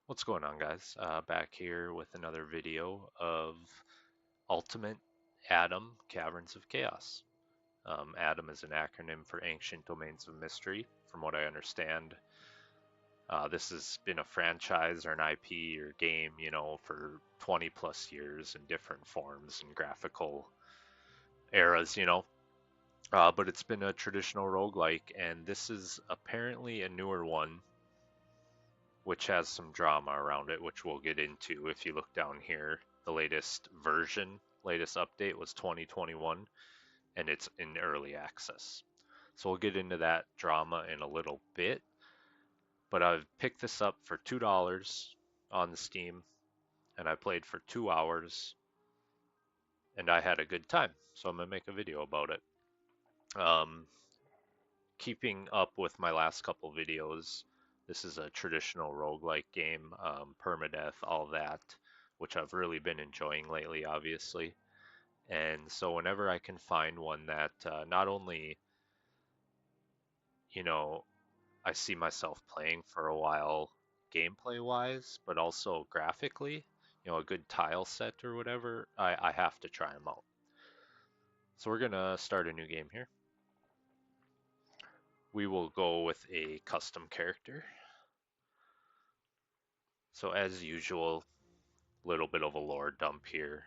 What's going on, guys? Back here with another video of Ultimate ADOM Caverns of Chaos. ADOM is an acronym for Ancient Domains of Mystery, from what I understand. This has been a franchise or an IP or game, for 20 plus years in different forms and graphical eras. But it's been a traditional roguelike, and this is apparently a newer one which has some drama around it, which we'll get into. If you look down here, the latest update was 2021, and it's in early access. So we'll get into that drama in a little bit. But I've picked this up for $2 on the Steam, and I played for 2 hours, and I had a good time. So I'm gonna make a video about it. Um, Keeping up with my last couple videos, this is a traditional roguelike game, permadeath, all that, which I've really been enjoying lately, obviously. And so whenever I can find one that not only, you know, I see myself playing for a while gameplay wise, but also graphically, a good tile set or whatever, I have to try them out. So we're gonna start a new game here. We will go with a custom character. So as usual, little bit of a lore dump here.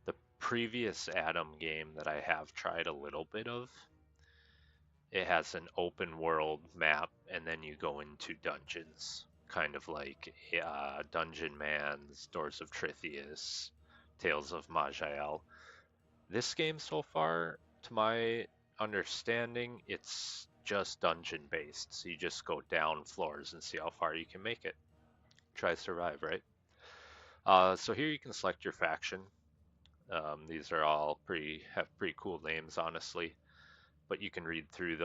The previous ADOM game that I have tried a little bit of, it has an open world map, and then you go into dungeons, kind of like Dungeon Man's, Doors of Trithias, Tales of Maj'El. This game so far, to my understanding, it's just dungeon based, so you just go down floors and see how far you can make it. Try survive, right? So here you can select your faction. These are all have pretty cool names, honestly. But you can read through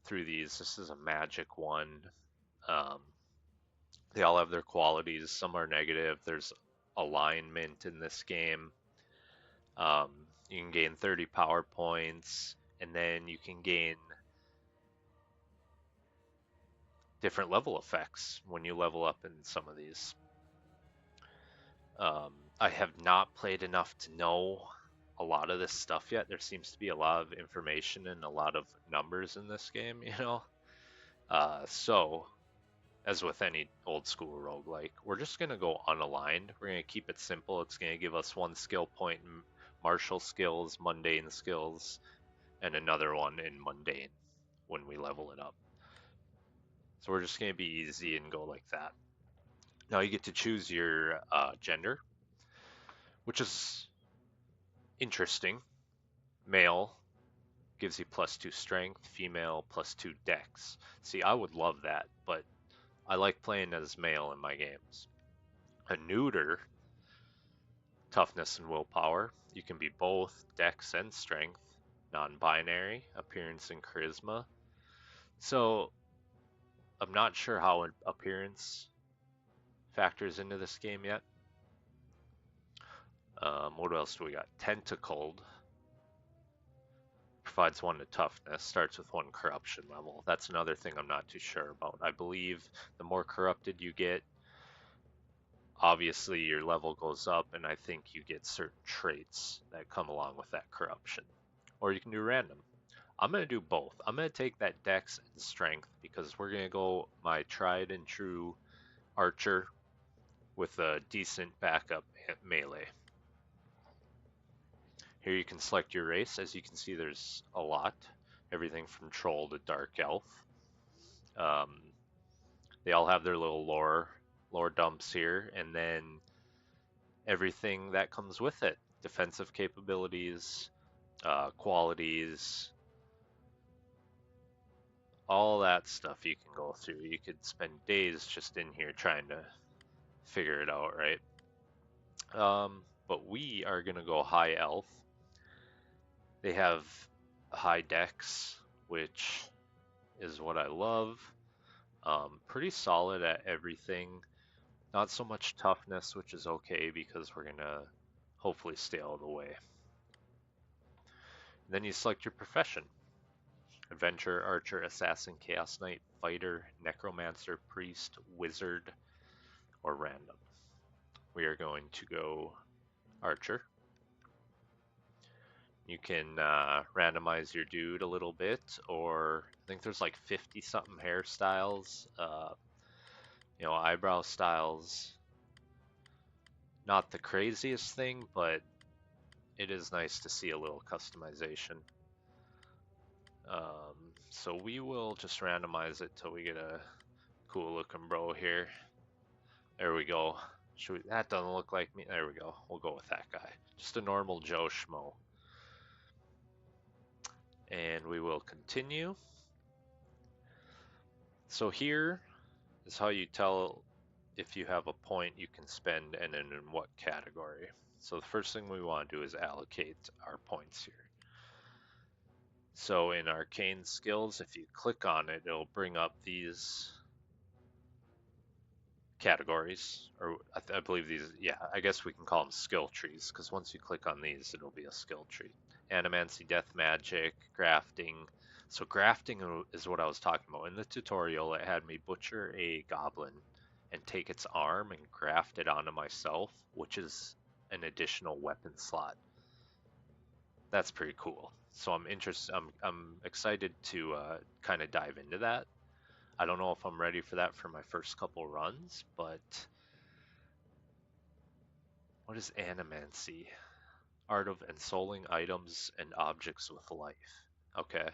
these. This is a magic one. Um, they all have their qualities. Some are negative. There's alignment in this game. Um, you can gain 30 power points, and then you can gain different level effects when you level up in some of these. I have not played enough to know a lot of this stuff yet. There seems to be a lot of information and a lot of numbers in this game. So, as with any old school roguelike, we're just going to go unaligned. We're going to keep it simple. It's going to give us one skill point in martial skills, mundane skills, and another one in mundane when we level it up. So we're just going to be easy and go like that. Now you get to choose your gender, which is interesting. Male gives you +2 strength, female +2 dex. See, I would love that, but I like playing as male in my games. A neuter, toughness and willpower. You can be both dex and strength. Non-binary, appearance and charisma. So I'm not sure how appearance factors into this game yet. What else do we got? Tentacled provides 1 to toughness, starts with 1 corruption level. That's another thing I'm not too sure about. I believe the more corrupted you get, obviously your level goes up, and I think you get certain traits that come along with that corruption. Or you can do random. I'm going to do both. I'm going to take that dex and strength because we're going to go my tried and true archer with a decent backup melee. Here you can select your race. As you can see, there's a lot. Everything from troll to dark elf. Um, they all have their little lore dumps here, and then everything that comes with it. Defensive capabilities, qualities, all that stuff you can go through. You could spend days just in here trying to figure it out, right? But we are gonna go high elf. They have high dex, which is what I love. Pretty solid at everything. Not so much toughness, which is okay because we're gonna hopefully stay out of the way. And then you select your profession. Adventurer, Archer, Assassin, Chaos Knight, Fighter, Necromancer, Priest, Wizard, or Random. We are going to go Archer. You can randomize your dude a little bit, or I think there's like 50 something hairstyles, eyebrow styles. Not the craziest thing, but it is nice to see a little customization. So we will just randomize it till we get a cool looking bro here. There we go. That doesn't look like me. There we go. We'll go with that guy. Just a normal Joe Schmo. And we will continue. So here is how you tell if you have a point you can spend and in what category. So the first thing we want to do is allocate our points here. So in arcane skills, if you click on it, it'll bring up these categories, or I believe these, yeah, I guess we can call them skill trees, because once you click on these, it'll be a skill tree. Animancy, Death Magic, Grafting. So grafting is what I was talking about. In the tutorial, it had me butcher a goblin and take its arm and graft it onto myself, which is an additional weapon slot. That's pretty cool. So I'm interested. I'm excited to kind of dive into that. I don't know if I'm ready for that for my first couple runs, but what is animancy? Art of ensouling items and objects with life. Okay.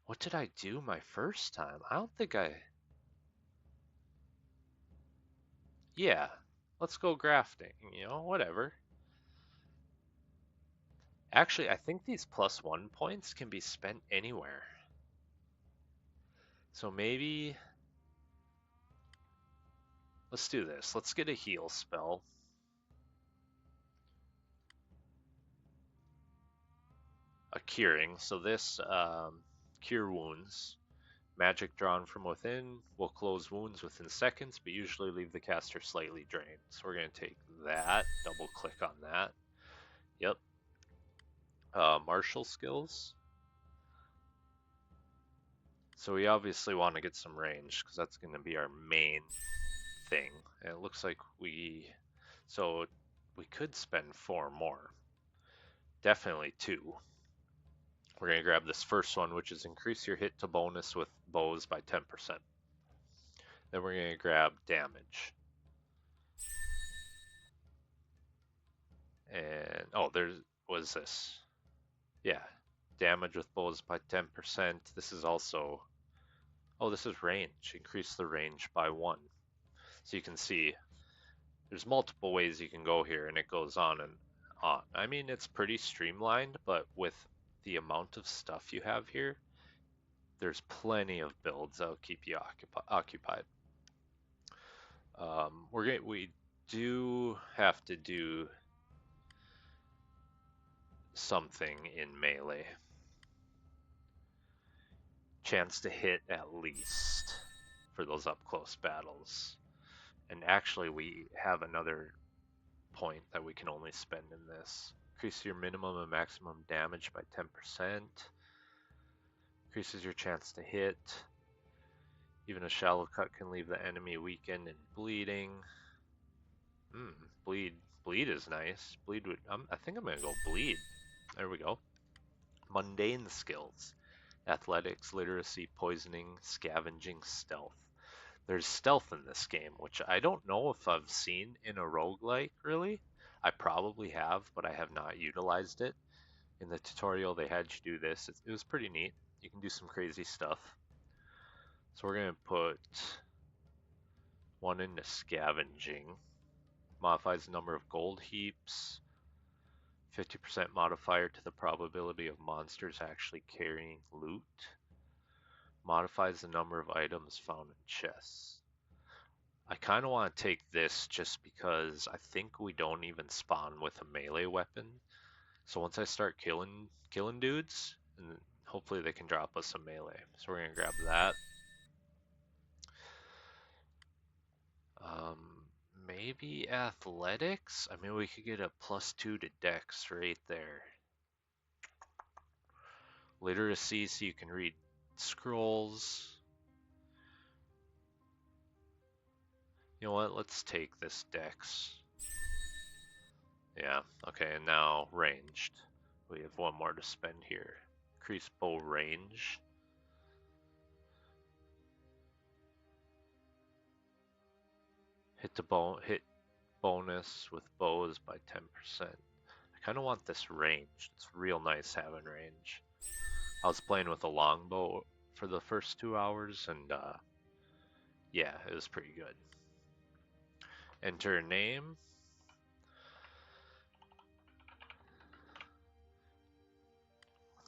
What did I do my first time? I don't think I... Yeah, let's go grafting, whatever. Actually, I think these +1 points can be spent anywhere. So maybe... Let's do this. Let's get a heal spell. A curing. So this cure wounds. Magic drawn from within will close wounds within seconds, but usually leave the caster slightly drained. So we're going to take that, double click on that. Yep. Martial skills. So we obviously want to get some range because that's going to be our main thing. And it looks like so we could spend 4 more. Definitely 2. We're going to grab this first one, which is increase your hit to bonus with bows by 10%. Then we're going to grab damage. And, oh, what is this? Yeah, damage with bows by 10%. This is also, oh, this is range. Increase the range by 1. So you can see there's multiple ways you can go here, and it goes on and on. I mean, it's pretty streamlined, but with the amount of stuff you have here, there's plenty of builds that'll keep you occupied. We do have to do something in melee. Chance to hit at least for those up close battles. And actually, we have another point that we can only spend in this. Increase your minimum and maximum damage by 10%. Increases your chance to hit. Even a shallow cut can leave the enemy weakened and bleeding. Bleed. Bleed is nice. Bleed would. I think I'm gonna go bleed. There we go. Mundane skills: athletics, literacy, poisoning, scavenging, stealth. There's stealth in this game, which I don't know if I've seen in a roguelike, really. I probably have, but I have not utilized it. In the tutorial, they had you do this. It was pretty neat. You can do some crazy stuff. So we're going to put 1 into scavenging. Modifies the number of gold heaps. 50% modifier to the probability of monsters actually carrying loot. Modifies the number of items found in chests. I kind of want to take this just because I think we don't even spawn with a melee weapon. So once I start killing dudes, and hopefully they can drop us some melee. So we're gonna grab that. Maybe athletics. I mean, we could get a +2 to dex right there. Literacy, so you can read scrolls. You know what? Let's take this dex. Yeah, okay, and now ranged. We have one more to spend here. Increase bow range. Hit bonus with bows by 10%. I kind of want this range. It's real nice having range. I was playing with a longbow for the first 2 hours, and yeah, it was pretty good. Enter a name.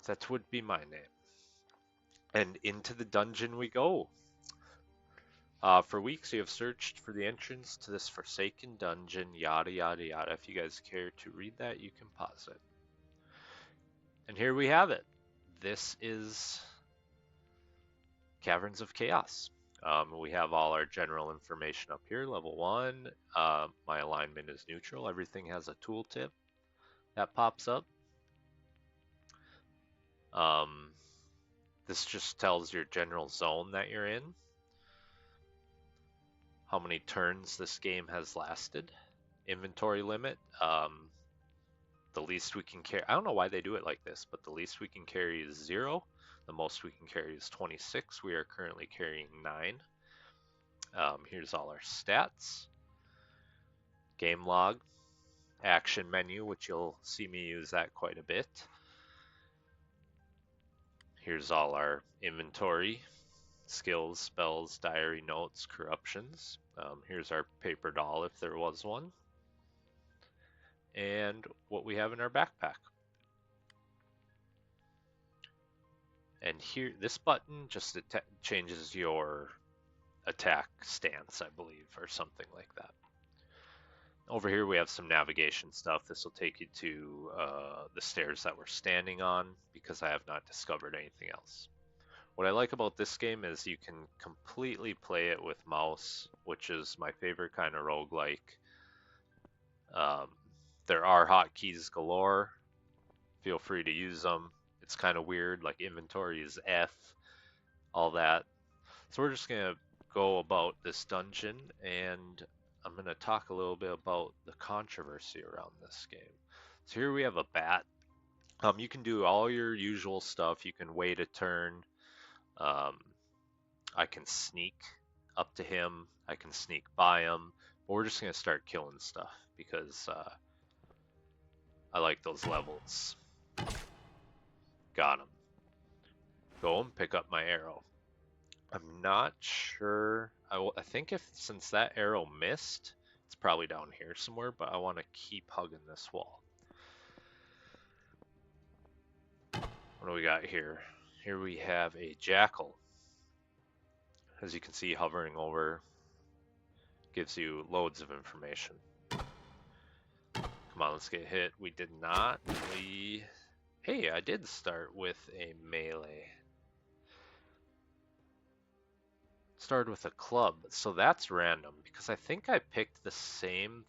That would be my name. And into the dungeon we go. For weeks you have searched for the entrance to this forsaken dungeon, yada yada yada. If you guys care to read that, you can pause it. And here we have it. This is Caverns of Chaos. We have all our general information up here. Level 1, my alignment is neutral. Everything has a tooltip that pops up. This just tells your general zone that you're in. How many turns this game has lasted. Inventory limit. The least we can carry, I don't know why they do it like this, but the least we can carry is 0. The most we can carry is 26. We are currently carrying 9. Here's all our stats. Game log. Action menu, which you'll see me use that quite a bit. Here's all our inventory. Skills, spells, diary notes, corruptions. Here's our paper doll if there was one. And what we have in our backpack. And here, this button just changes your attack stance, I believe, or something like that. Over here we have some navigation stuff. This will take you to the stairs that we're standing on, because I have not discovered anything else. What I like about this game is you can completely play it with mouse, which is my favorite kind of roguelike. There are hotkeys galore. Feel free to use them. It's kind of weird, like inventory is F, all that. So we're just going to go about this dungeon, and I'm going to talk a little bit about the controversy around this game. So here we have a bat. You can do all your usual stuff. You can wait a turn. I can sneak up to him. I can sneak by him. But we're just going to start killing stuff because I like those levels. Got him. Go and pick up my arrow. I'm not sure. I think since that arrow missed, it's probably down here somewhere, but I want to keep hugging this wall. What do we got here? Here we have a jackal. As you can see, hovering over gives you loads of information. Come on, let's get hit. We did not. Hey, I did start with a melee. Started with a club, so that's random because I think I picked the same.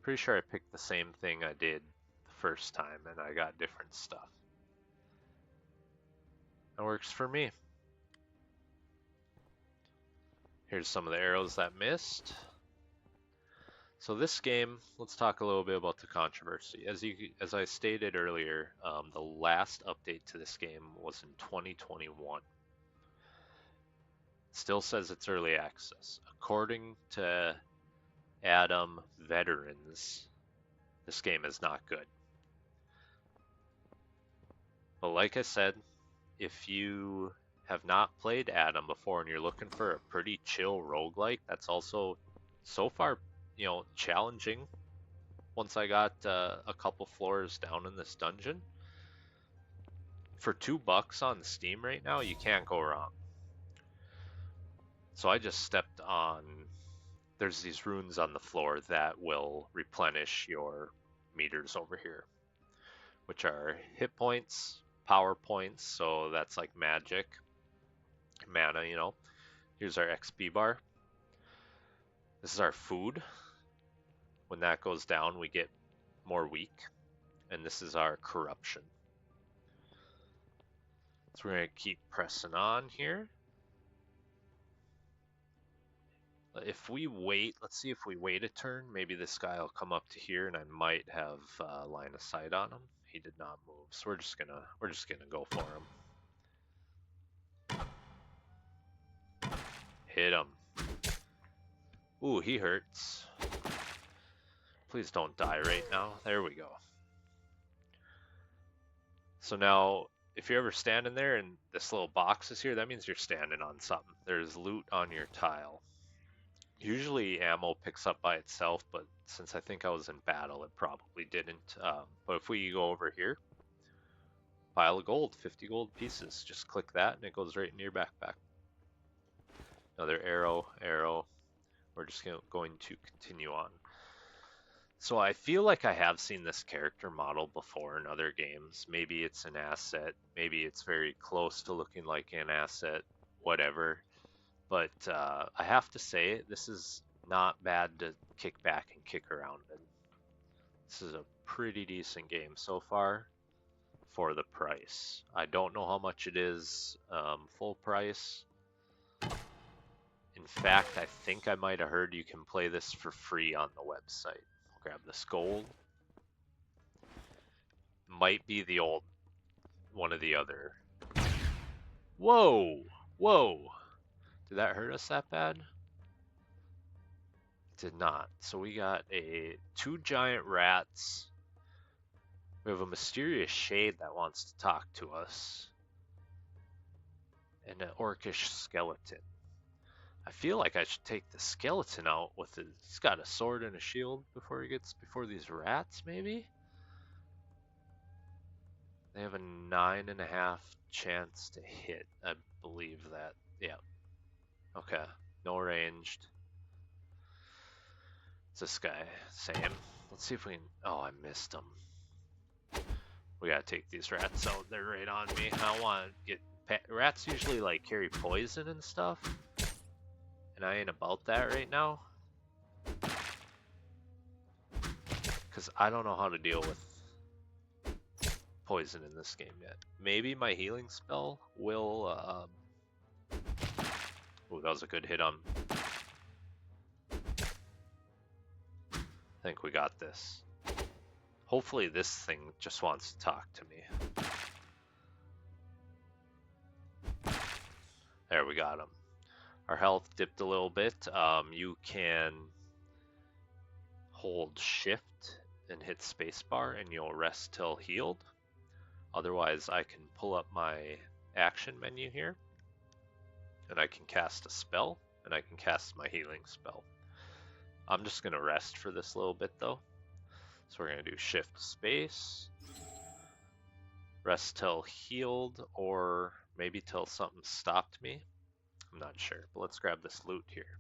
Pretty sure I picked the same thing I did the first time and I got different stuff. That works for me. Here's some of the arrows that missed. So this game, let's talk a little bit about the controversy. As I stated earlier, the last update to this game was in 2021. Still says it's early access. According to ADOM veterans, this game is not good. But like I said, if you have not played ADOM before and you're looking for a pretty chill roguelike, that's also so far, challenging. Once I got a couple floors down in this dungeon, for $2 on Steam right now, you can't go wrong. So I just stepped on, there's these runes on the floor that will replenish your meters over here, which are hit points, power points, so that's like magic, mana, Here's our XP bar. This is our food. When that goes down, we get more weak. and this is our corruption. So we're going to keep pressing on here. If we wait, let's see if we wait a turn, maybe this guy will come up to here and I might have line of sight on him. He did not move, so we're just gonna go for him. Hit him. Ooh, he hurts. Please don't die right now. There we go. So now, if you're ever standing there and this little box is here, that means you're standing on something. There's loot on your tile. Usually ammo picks up by itself, but since I think I was in battle, it probably didn't. But if we go over here, pile of gold, 50 gold pieces. Just click that and it goes right into your backpack. Another arrow, arrow. We're just going to continue on. So I feel like I have seen this character model before in other games. Maybe it's an asset, maybe it's very close to looking like an asset, whatever. But I have to say, this is not bad to kick back and kick around in. This is a pretty decent game so far for the price. I don't know how much it is full price. In fact, I think I might have heard you can play this for free on the website. Grab this gold. Might be the old one or the other. Whoa! Whoa! Did that hurt us that bad? Did not. So we got two giant rats. We have a mysterious shade that wants to talk to us. And an orcish skeleton. I feel like I should take the skeleton out with it. He's got a sword and a shield before these rats, maybe? They have a 9.5 chance to hit. I believe that. Yeah. Okay. No ranged. It's this guy. Same. Let's see if we can... Oh, I missed him. We gotta take these rats out. They're right on me. I don't want to get... Rats usually, like, carry poison and stuff. And I ain't about that right now. Because I don't know how to deal with poison in this game yet. Maybe my healing spell will... Oh, that was a good hit on... I think we got this. Hopefully this thing just wants to talk to me. There, we got him. Our health dipped a little bit. You can hold shift and hit spacebar and you'll rest till healed. Otherwise, I can pull up my action menu here and I can cast a spell and I can cast my healing spell. I'm just going to rest for this little bit though. So we're going to do shift space, rest till healed, or maybe till something stopped me. I'm not sure, but let's grab this loot here.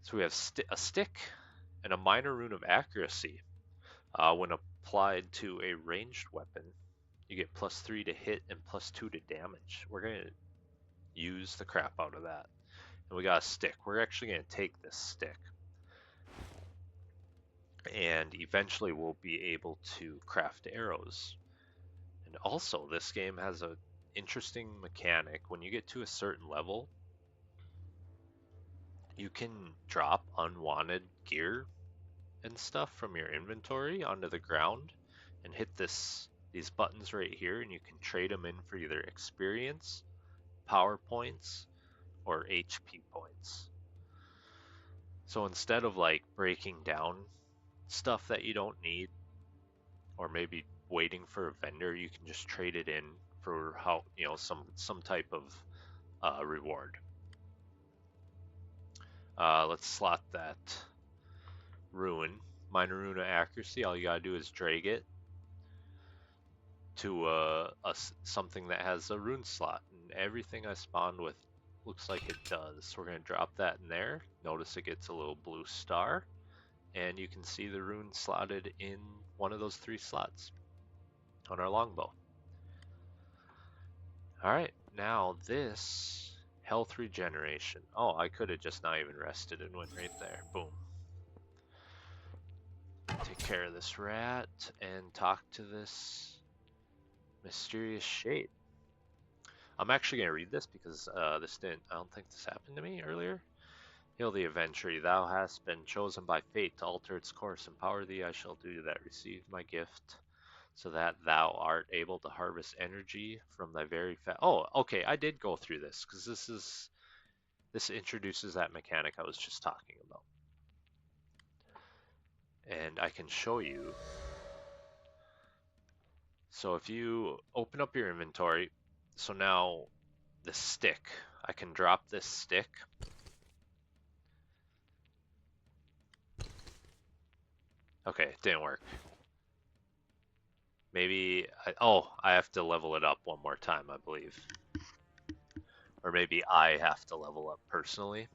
So we have a stick and a minor rune of accuracy. When applied to a ranged weapon, you get +3 to hit and +2 to damage. We're going to use the crap out of that. And we got a stick. We're actually going to take this stick. And eventually we'll be able to craft arrows. And also, this game has an interesting mechanic. When you get to a certain level, you can drop unwanted gear and stuff from your inventory onto the ground and hit these buttons right here, and you can trade them in for either experience, power points, or HP points. So instead of like breaking down stuff that you don't need, or maybe waiting for a vendor, you can just trade it in for some type of reward. Let's slot that rune, minor rune of accuracy. All you gotta do is drag it to something that has a rune slot, and everything I spawned with looks like it does. So we're gonna drop that in there. Notice it gets a little blue star, and you can see the rune slotted in one of those 3 slots on our longbow. Alright, now this health regeneration. Oh, I could have just not even rested and went right there. Boom. take care of this rat and talk to this mysterious shade. I'm actually going to read this because I don't think this happened to me earlier. Hail the Adventure, thou hast been chosen by fate to alter its course. Empower thee, I shall do that. Receive my gift, so that thou art able to harvest energy from thy very Oh, okay, I did go through this, because this introduces that mechanic I was just talking about. And I can show you. So if you open up your inventory, so now the stick, I can drop this stick. Okay, it didn't work. Maybe, I have to level it up one more time, I believe. Or maybe I have to level up personally,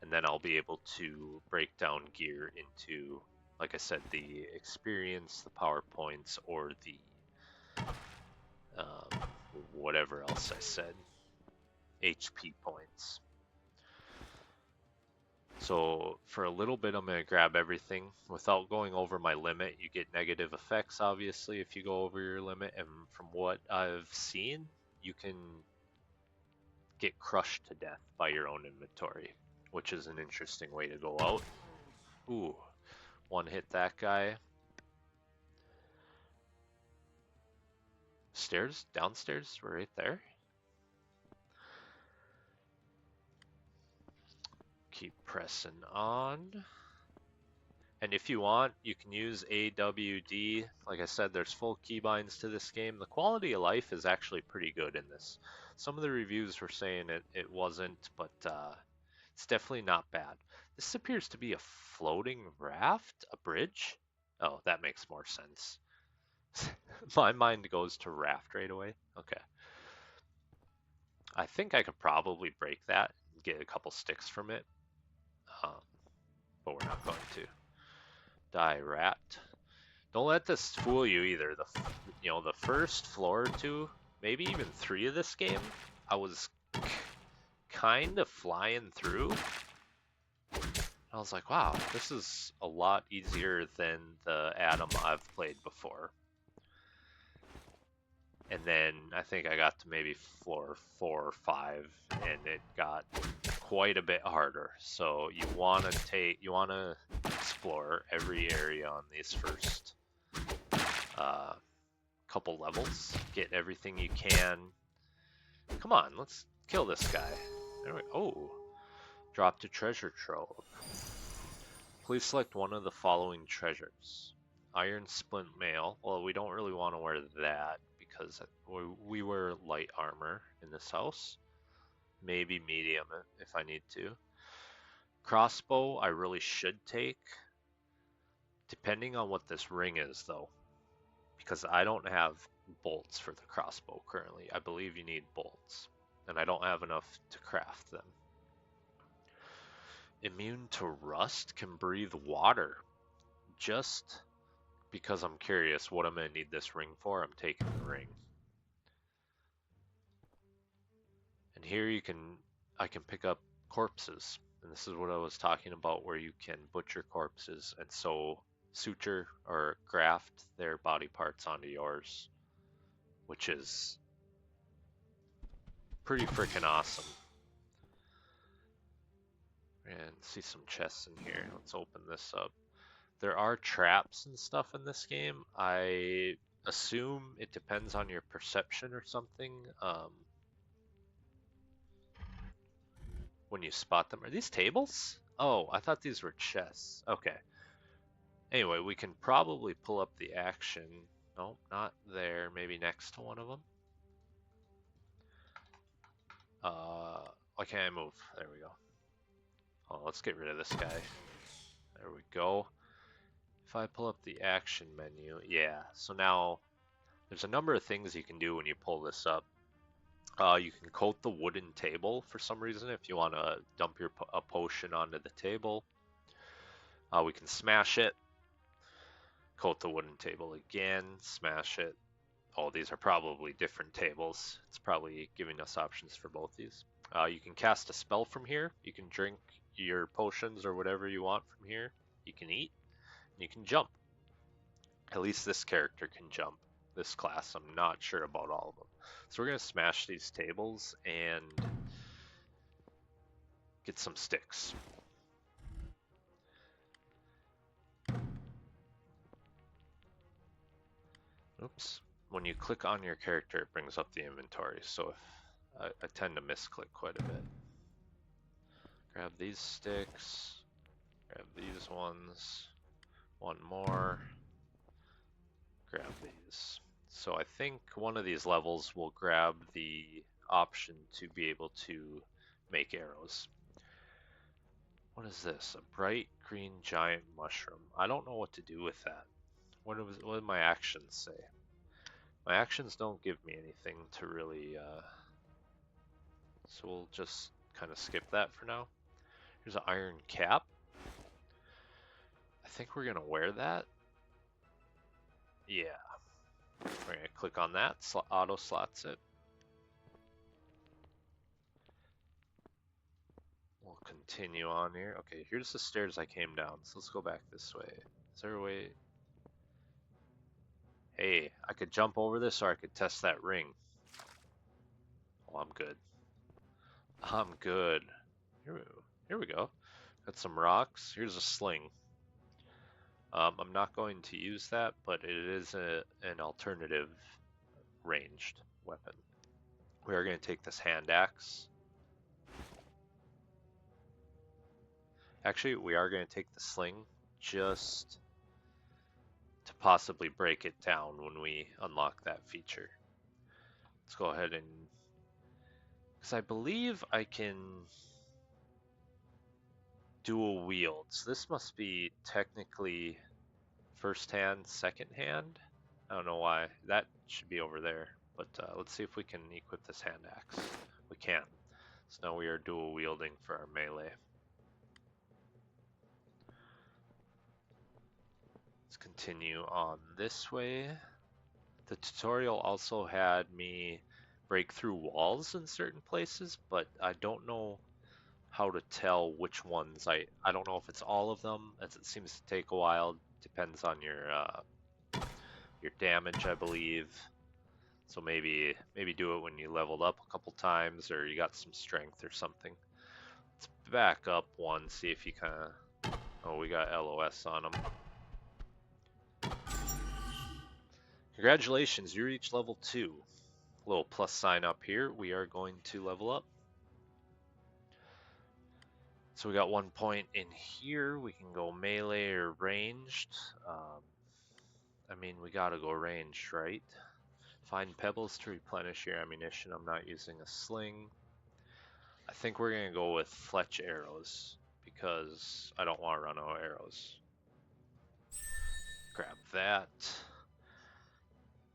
and then I'll be able to break down gear into, like I said, the experience, the power points, or the whatever else I said, HP points. So for a little bit, I'm going to grab everything without going over my limit. You get negative effects, obviously, if you go over your limit. And from what I've seen, you can get crushed to death by your own inventory, which is an interesting way to go out. Ooh, one hit that guy. Stairs, downstairs, we're right there. Keep pressing on. And if you want, you can use AWD. Like I said, there's full keybinds to this game. The quality of life is actually pretty good in this. Some of the reviews were saying it wasn't, but it's definitely not bad. This appears to be a floating raft, a bridge. Oh, that makes more sense. My mind goes to raft right away. Okay. I think I could probably break that and get a couple sticks from it. But we're not going to. Die, rat. Don't let this fool you either. The first floor or two, maybe even 3 of this game, I was kind of flying through. I was like, wow, this is a lot easier than the ADOM I've played before. And then I think I got to maybe floor 4 or 5, and it got quite a bit harder. So you want to explore every area on these first couple levels, get everything you can. Come on, let's kill this guy. There we Oh, dropped a treasure trove. Please select one of the following treasures. Iron splint mail. Well, we don't really want to wear that because we wear light armor in this house. Maybe medium if I need to. Crossbow I really should take. Depending on what this ring is though. Because I don't have bolts for the crossbow currently. I believe you need bolts. And I don't have enough to craft them. Immune to rust, can breathe water. Just because I'm curious what I'm going to need this ring for, I'm taking the ring. And here I can pick up corpses. And this is what I was talking about, where you can butcher corpses and suture or graft their body parts onto yours, which is pretty freaking awesome. And see some chests in here. Let's open this up. There are traps and stuff in this game. I assume it depends on your perception or something. When you spot them. Are these tables? Oh, I thought these were chests. Okay. Anyway, we can probably pull up the action. Nope, not there. Maybe next to one of them. Why can't I move? There we go. Oh, let's get rid of this guy. There we go. If I pull up the action menu, yeah. So now there's a number of things you can do when you pull this up. You can coat the wooden table for some reason if you want to dump a potion onto the table. We can smash it. Coat the wooden table again, smash it. Oh, these are probably different tables. It's probably giving us options for both these. You can cast a spell from here. You can drink your potions or whatever you want from here. You can eat. And you can jump. At least this character can jump. This class, I'm not sure about all of them. So we're going to smash these tables and get some sticks. Oops. When you click on your character, it brings up the inventory. So if I tend to misclick quite a bit. Grab these sticks. Grab these ones. One more. Grab these. So I think one of these levels will grab the option to be able to make arrows. What is this? A bright green giant mushroom. I don't know what to do with that. What do my actions say? My actions don't give me anything to really, so we'll just kind of skip that for now. Here's an iron cap. I think we're gonna wear that. Yeah. We're gonna click on that, auto slots it. We'll continue on here. Okay, here's the stairs I came down, so let's go back this way. Is there a way? Hey, I could jump over this or I could test that ring. Oh, I'm good. I'm good. Here we go. Got some rocks. Here's a sling. I'm not going to use that, but it is an alternative ranged weapon. We are going to take this hand axe. Actually, we are going to take the sling just to possibly break it down when we unlock that feature. Let's go ahead and... because I believe I can dual wield. So this must be technically first hand, second hand. I don't know why. That should be over there. But let's see if we can equip this hand axe. We can. So now we are dual wielding for our melee. Let's continue on this way. The tutorial also had me break through walls in certain places, but I don't know how to tell which ones. I don't know if it's all of them, as it seems to take a while. Depends on your damage, I believe. So maybe do it when you leveled up a couple times or you got some strength or something. Let's back up one, see if you kind of... oh, we got LOS on them. Congratulations, you reached level 2. A little plus sign up here. We are going to level up. So we got 1 point in here. We can go melee or ranged. I mean, we gotta go ranged, right? Find pebbles to replenish your ammunition. I'm not using a sling. I think we're gonna go with fletch arrows because I don't want to run out of arrows. Grab that.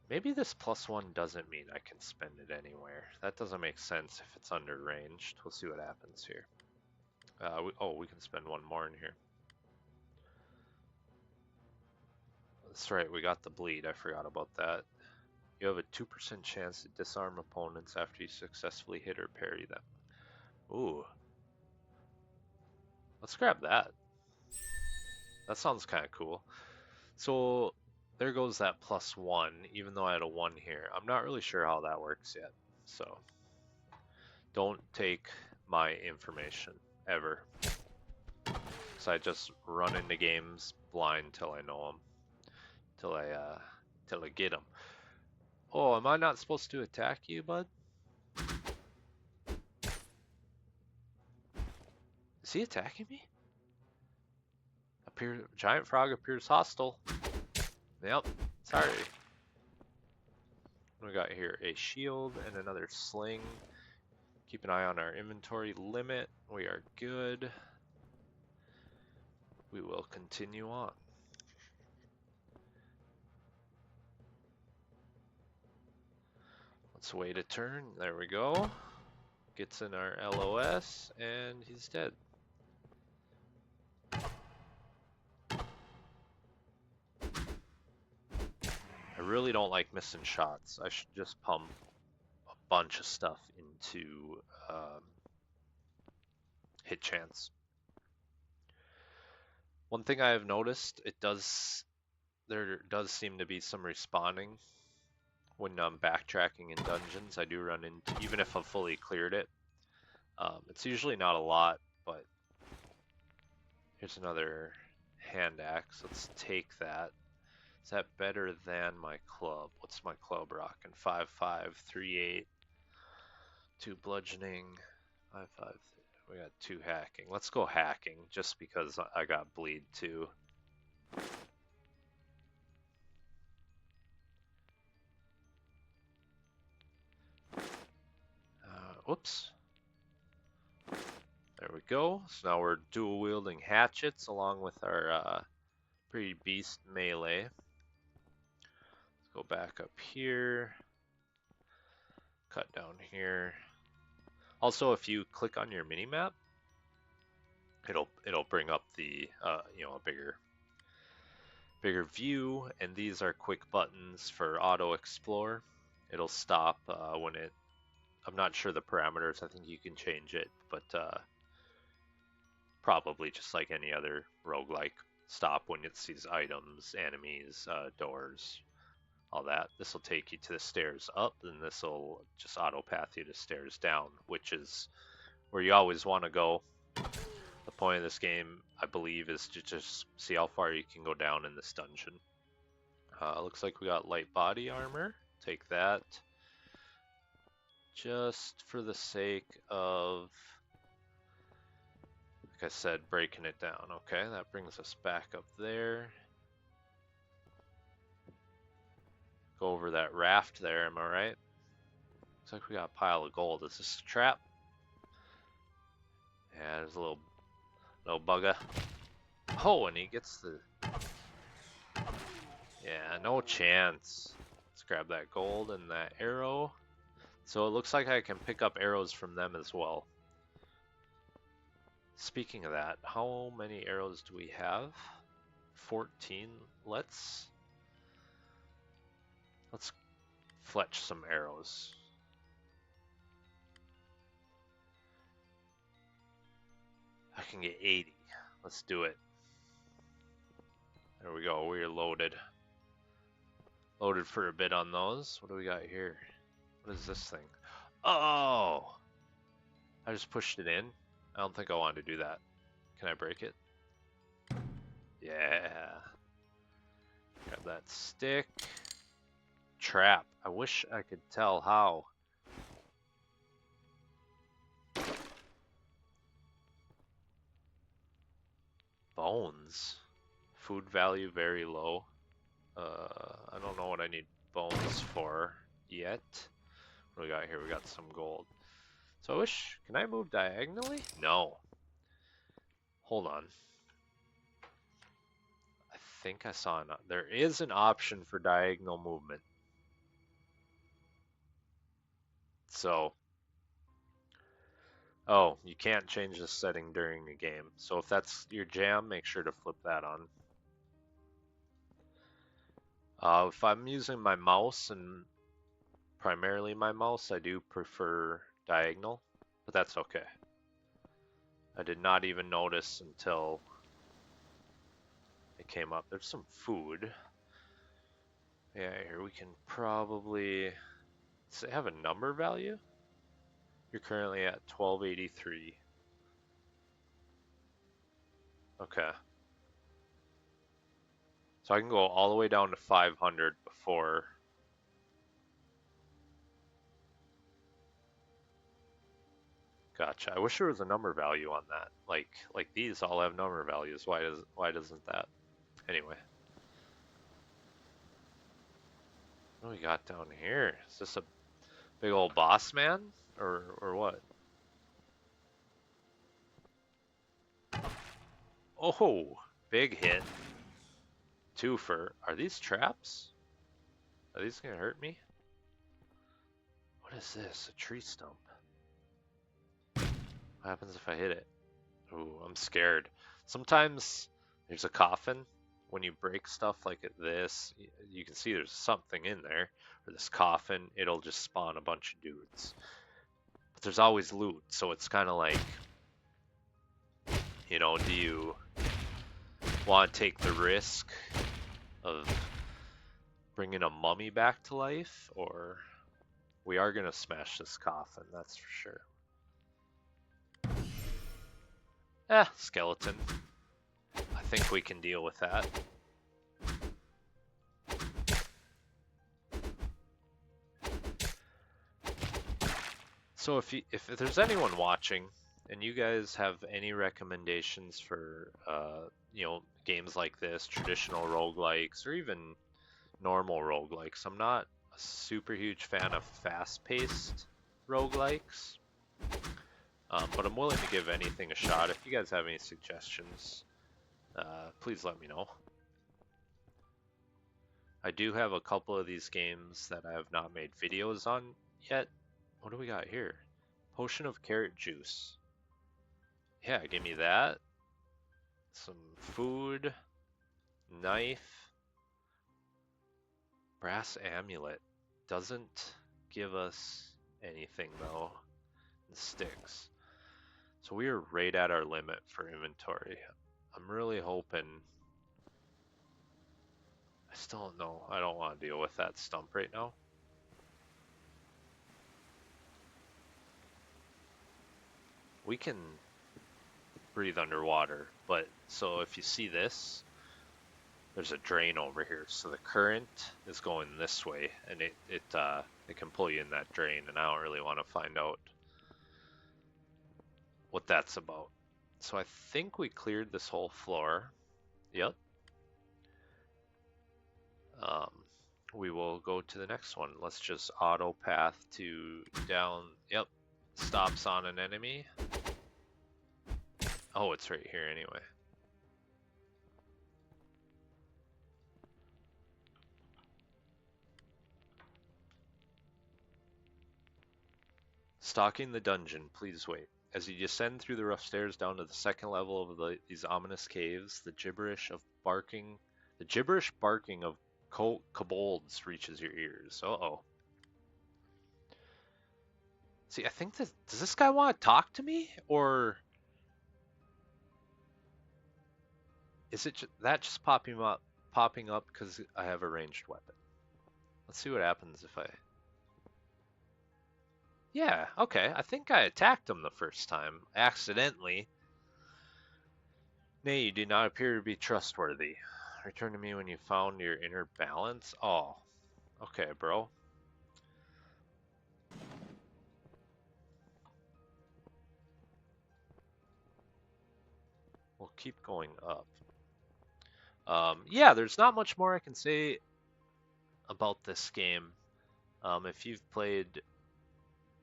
Maybe this +1 doesn't mean I can spend it anywhere. That doesn't make sense if it's under ranged. We'll see what happens here. We can spend one more in here. That's right, we got the bleed. I forgot about that. You have a 2% chance to disarm opponents after you successfully hit or parry them. Ooh. Let's grab that. That sounds kind of cool. So there goes that +1, even though I had a 1 here. I'm not really sure how that works yet. So don't take my information ever. Because I just run into games blind till I know them. Till I get them. Oh, am I not supposed to attack you, bud? Is he attacking me? Giant frog appears hostile. Yep, sorry. We got here a shield and another sling. Keep an eye on our inventory limit. We are good. We will continue on. Let's wait a turn. There we go. Gets in our LOS and he's dead. I really don't like missing shots. I should just pump a bunch of stuff into hit chance. One thing I have noticed, it does there does seem to be some respawning when I'm backtracking in dungeons. I do run into, even if I've fully cleared it. It's usually not a lot, but here's another hand axe. Let's take that. Is that better than my club? What's my club rocking? 5-5, 3-8, 2 bludgeoning, 5-5. We got 2 hacking. Let's go hacking just because I got bleed too. Whoops. There we go. So now we're dual wielding hatchets along with our pretty beast melee. Let's go back up here. Cut down here. Also, if you click on your mini map, it'll bring up the you know, a bigger view, and these are quick buttons for auto explore. It'll stop when it. I'm not sure the parameters. I think you can change it, but probably just like any other roguelike, stop when it sees items, enemies, doors, all that. This will take you to the stairs up, and this will just auto path you to stairs down, which is where you always want to go. The point of this game, I believe, is to just see how far you can go down in this dungeon. Looks like we got light body armor. Take that. Just for the sake of, like I said, breaking it down. Okay, that brings us back up there. Go over that raft there, am I right? Looks like we got a pile of gold. Is this a trap? Yeah, there's a little bugger. Oh, and he gets the... Yeah, no chance. Let's grab that gold and that arrow. So it looks like I can pick up arrows from them as well. Speaking of that, how many arrows do we have? 14. Let's fletch some arrows. I can get 80. Let's do it. There we go. We're loaded. Loaded for a bit on those. What do we got here? What is this thing? Oh! I just pushed it in. I don't think I wanted to do that. Can I break it? Yeah. Grab that stick. Trap. I wish I could tell how. Bones. Food value very low. I don't know what I need bones for yet. What do we got here? We got some gold. So I wish, can I move diagonally? No. Hold on. I think I saw there is an option for diagonal movement. So, oh, you can't change the setting during the game. So if that's your jam, make sure to flip that on. If I'm using my mouse, and primarily my mouse, I do prefer diagonal, but that's okay. I did not even notice until it came up. There's some food. Yeah, here we can probably... Does it have a number value? You're currently at 1283. Okay. So I can go all the way down to 500 before... Gotcha. I wish there was a number value on that. Like these all have number values. Why doesn't that? Anyway. What do we got down here? Is this a big old boss man? Or what? Oh, big hit. Twofer. Are these traps? Are these gonna hurt me? What is this? A tree stump. What happens if I hit it? Ooh, I'm scared. Sometimes there's a coffin. When you break stuff like this, you can see there's something in there. Or this coffin, it'll just spawn a bunch of dudes. But there's always loot, so it's kind of like, you know, do you want to take the risk of bringing a mummy back to life, or we are going to smash this coffin, that's for sure. Skeleton. I think we can deal with that. So if there's anyone watching and you guys have any recommendations for games like this, traditional roguelikes or even normal roguelikes, I'm not a super huge fan of fast-paced roguelikes, but I'm willing to give anything a shot. If you guys have any suggestions, please let me know. I do have a couple of these games that I have not made videos on yet. What do we got here? Potion of carrot juice. Yeah, give me that. Some food. Knife. Brass amulet. Doesn't give us anything though. And sticks. So we are right at our limit for inventory. I'm really hoping... I still don't know. I don't want to deal with that stump right now. We can breathe underwater, but so if you see this, there's a drain over here. So the current is going this way, and it can pull you in that drain, and I don't really want to find out what that's about. So I think we cleared this whole floor. Yep. We will go to the next one. Let's just auto path to down. Yep. Stops on an enemy. Oh, it's right here anyway. Stalking the dungeon, please wait. As you descend through the rough stairs down to the second level of these ominous caves, the gibberish barking of kobolds reaches your ears. Uh-oh. See, I think does this guy want to talk to me, or is it that just popping up because I have a ranged weapon? Let's see what happens if I... Yeah, okay. I think I attacked him the first time, accidentally. Nay, you do not appear to be trustworthy. Return to me when you found your inner balance. Oh, okay, bro. We'll keep going up. Yeah, there's not much more I can say about this game. If you've played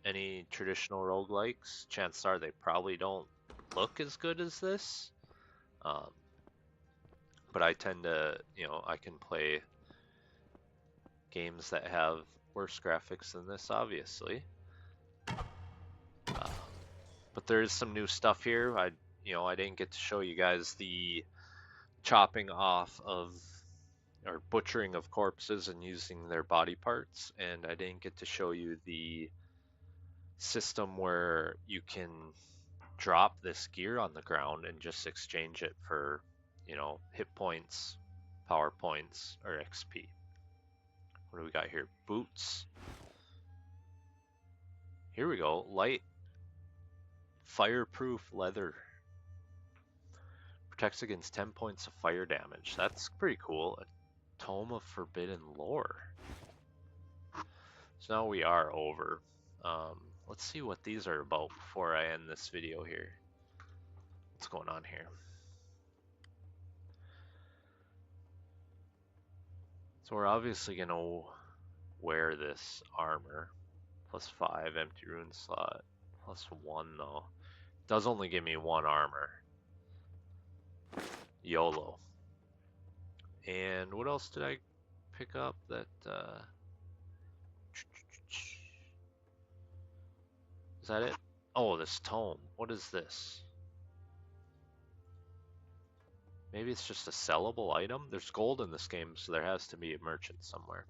any traditional roguelikes, chances are they probably don't look as good as this. But I tend to, I can play games that have worse graphics than this, obviously. But there is some new stuff here. I didn't get to show you guys the chopping off of or butchering of corpses and using their body parts, and I didn't get to show you the system where you can drop this gear on the ground and just exchange it for, hit points, power points, or XP. What do we got here? Boots. Here we go. Light fireproof leather. Protects against 10 points of fire damage. That's pretty cool. A Tome of Forbidden Lore. So now we are over. Let's see what these are about before I end this video here. What's going on here? So we're obviously going to wear this armor. +5, empty rune slot. +1 though. It does only give me 1 armor. YOLO. And what else did I pick up that... Is that it? Oh, this tome. What is this? Maybe it's just a sellable item? There's gold in this game, so there has to be a merchant somewhere.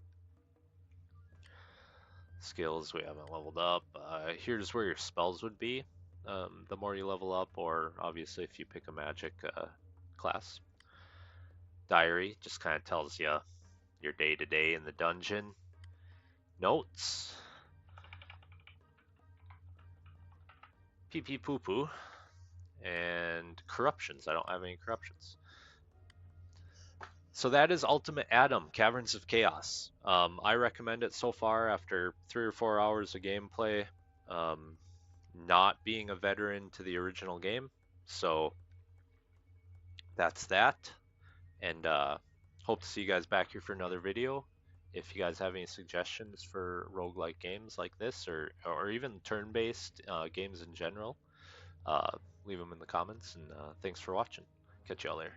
Skills, we haven't leveled up. Here's where your spells would be. The more you level up, or obviously if you pick a magic class. diary. Just kind of tells you your day to day in the dungeon. Notes. Pee pee poo poo. And corruptions. I don't have any corruptions. So that is Ultimate Atom, Caverns of Chaos. I recommend it so far after 3 or 4 hours of gameplay. Um, not being a veteran to the original game. So that's that. And hope to see you guys back here for another video. If you guys have any suggestions for roguelike games like this, or even turn-based games in general, leave them in the comments. And thanks for watching. Catch y'all later.